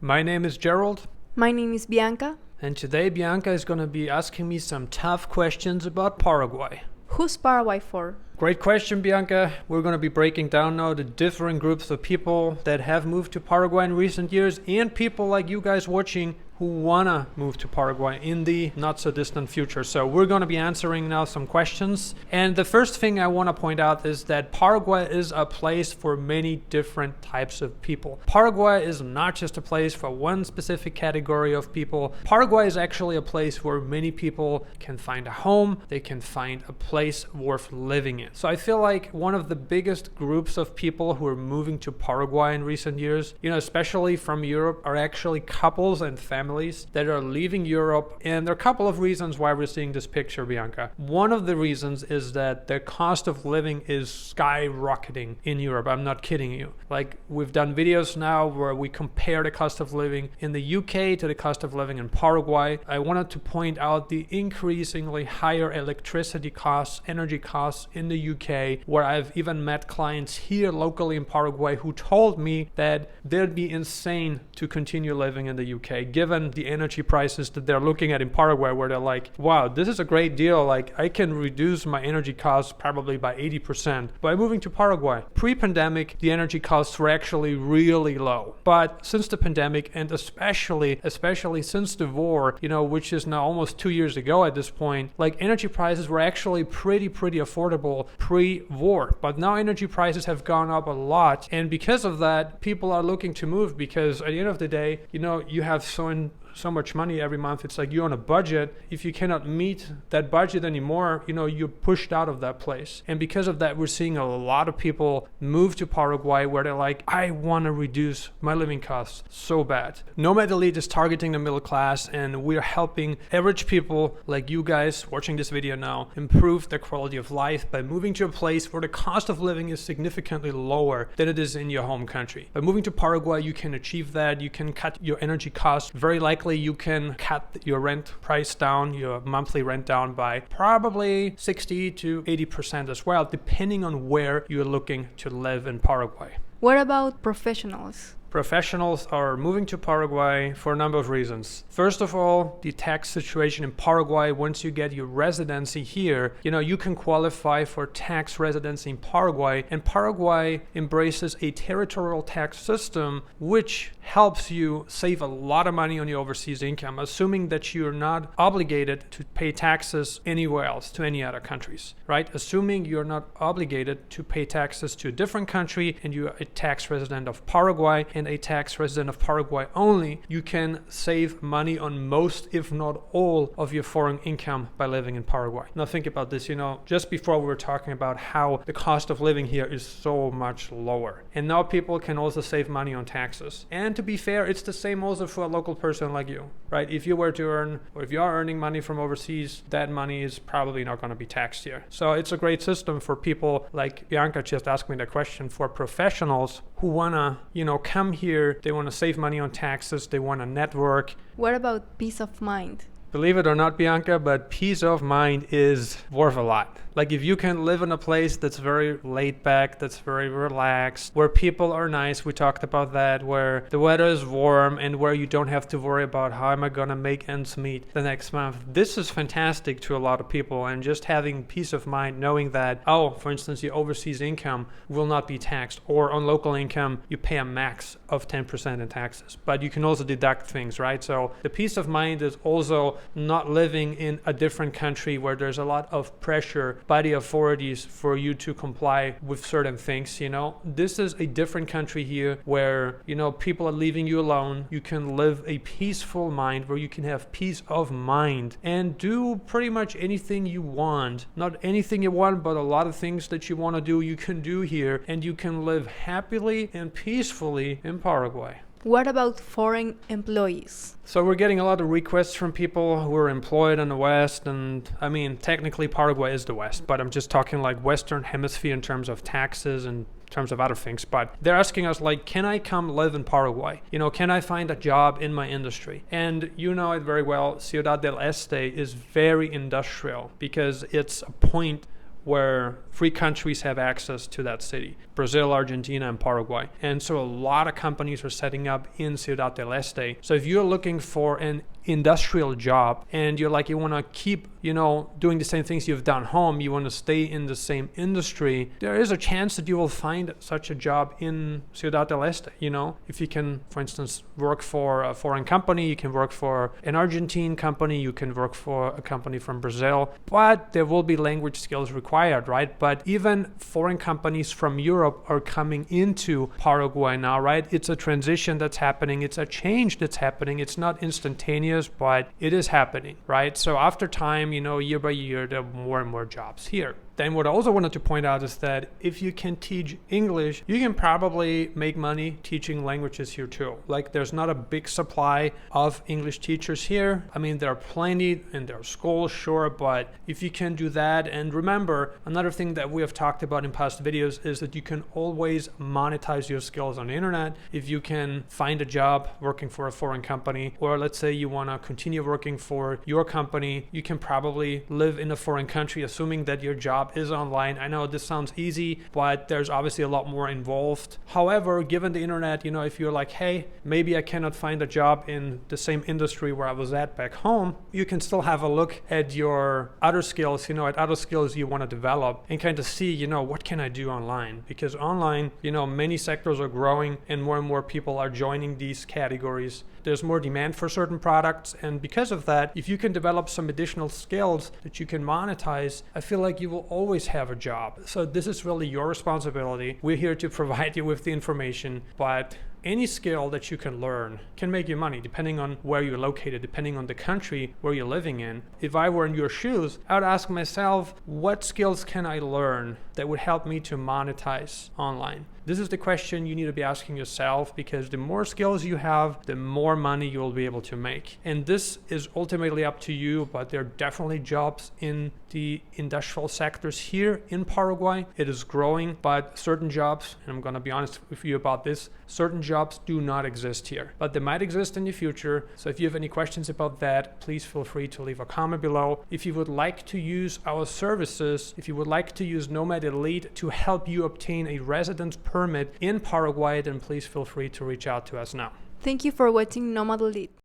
My name is Gerald. My name is Bianca. And today Bianca is going to be asking me some tough questions about Paraguay. Who's Paraguay for? Great question, Bianca. We're going to be breaking down now the different groups of people that have moved to Paraguay in recent years and people like you guys watching who want to move to Paraguay in the not so distant future. So we're going to be answering now some questions. And the first thing I want to point out is that Paraguay is a place for many different types of people. Paraguay is not just a place for one specific category of people. Paraguay is actually a place where many people can find a home, they can find a place worth living in. So I feel like one of the biggest groups of people who are moving to Paraguay in recent years, especially from Europe, are actually couples and families that are leaving Europe. And there are a couple of reasons why we're seeing this picture, Bianca. One of the reasons is that the cost of living is skyrocketing in Europe. I'm not kidding you. Like, we've done videos now where we compare the cost of living in the UK to the cost of living in Paraguay. I wanted to point out the increasingly higher electricity costs, energy costs in the UK, where I've even met clients here locally in Paraguay who told me that they'd be insane to continue living in the UK, given the energy prices that they're looking at in Paraguay, where they're like, wow, this is a great deal. Like, I can reduce my energy costs probably by 80% by moving to Paraguay. Pre-pandemic, the energy costs were actually really low. But since the pandemic, and especially since the war, which is now almost 2 years ago at this point, like, energy prices were actually pretty affordable pre-war. But now energy prices have gone up a lot. And because of that, people are looking to move because at the end of the day, you have so much money every month. It's like you're on a budget. If you cannot meet that budget anymore, you're pushed out of that place. And because of that, we're seeing a lot of people move to Paraguay where they're like, I want to reduce my living costs so bad. Nomad Elite is targeting the middle class, and we're helping average people like you guys watching this video now improve their quality of life by moving to a place where the cost of living is significantly lower than it is in your home country. By moving to Paraguay, you can achieve that. You can cut your energy costs. Very likely you can cut your rent price down, your monthly rent down by probably 60 to 80% as well, depending on where you're looking to live in Paraguay. What about professionals? Professionals are moving to Paraguay for a number of reasons. First of all, the tax situation in Paraguay, once you get your residency here, you can qualify for tax residency in Paraguay, and Paraguay embraces a territorial tax system which helps you save a lot of money on your overseas income, assuming that you're not obligated to pay taxes anywhere else, to any other countries, right? Assuming you're not obligated to pay taxes to a different country and you're a tax resident of Paraguay and a tax resident of Paraguay only, you can save money on most, if not all, of your foreign income by living in Paraguay. Now think about this, just before we were talking about how the cost of living here is so much lower. And now people can also save money on taxes. And to be fair, it's the same also for a local person like you, right? If you were to earn, or if you are earning money from overseas, that money is probably not going to be taxed here. So it's a great system for people like Bianca just asked me the question, for professionals who want to, come here, they want to save money on taxes, they want to network. What about peace of mind? Believe it or not, Bianca, but peace of mind is worth a lot. Like, if you can live in a place that's very laid back, that's very relaxed, where people are nice, we talked about that, where the weather is warm and where you don't have to worry about how am I going to make ends meet the next month. This is fantastic to a lot of people, and just having peace of mind knowing that, for instance, your overseas income will not be taxed, or on local income, you pay a max of 10% in taxes. But you can also deduct things, right? So the peace of mind is also not living in a different country where there's a lot of pressure by the authorities for you to comply with certain things. This is a different country here where people are leaving you alone. You can live a peaceful mind where you can have peace of mind and do pretty much anything you want. Not anything you want, but a lot of things that you want to do, you can do here, and you can live happily and peacefully in Paraguay. What about foreign employees? So we're getting a lot of requests from people who are employed in the West, and I mean, technically Paraguay is the West, but I'm just talking like Western Hemisphere in terms of taxes and in terms of other things. But they're asking us, like, can I come live in Paraguay? Can I find a job in my industry? And you know it very well, Ciudad del Este is very industrial because it's a point where 3 countries have access to that city: Brazil, Argentina, and Paraguay. And so a lot of companies are setting up in Ciudad del Este. So if you're looking for an industrial job and you want to keep, doing the same things you've done home, you want to stay in the same industry, there is a chance that you will find such a job in Ciudad del Este. If you can, for instance, work for a foreign company, you can work for an Argentine company, you can work for a company from Brazil, but there will be language skills required, right? But even foreign companies from Europe are coming into Paraguay now, right? It's a transition that's happening. It's a change that's happening. It's not instantaneous, but it is happening, right? So after time, year by year, there are more and more jobs here. Then what I also wanted to point out is that if you can teach English, you can probably make money teaching languages here too. There's not a big supply of English teachers here. I mean, there are plenty in their schools, sure, but if you can do that, and remember, another thing that we have talked about in past videos is that you can always monetize your skills on the internet. If you can find a job working for a foreign company, or let's say you want to continue working for your company, you can probably live in a foreign country, assuming that your job is online. I know this sounds easy, but there's obviously a lot more involved. However, given the internet, if you're like, hey, maybe I cannot find a job in the same industry where I was at back home, you can still have a look at your other skills, at other skills you want to develop and kind of see, what can I do online? Because online, many sectors are growing and more people are joining these categories. There's more demand for certain products, and because of that, if you can develop some additional skills that you can monetize, I feel like you will always have a job. So this is really your responsibility. We're here to provide you with the information, but any skill that you can learn can make you money depending on where you're located, depending on the country where you're living in. If I were in your shoes, I would ask myself, what skills can I learn that would help me to monetize online? This is the question you need to be asking yourself, because the more skills you have, the more money you will be able to make. And this is ultimately up to you, but there are definitely jobs in the industrial sectors here in Paraguay. It is growing, but certain jobs, and I'm going to be honest with you about this, certain jobs do not exist here, but they might exist in the future. So if you have any questions about that, please feel free to leave a comment below. If you would like to use our services, if you would like to use Nomad Elite to help you obtain a residence permit in Paraguay, then please feel free to reach out to us now. Thank you for watching Nomad Elite.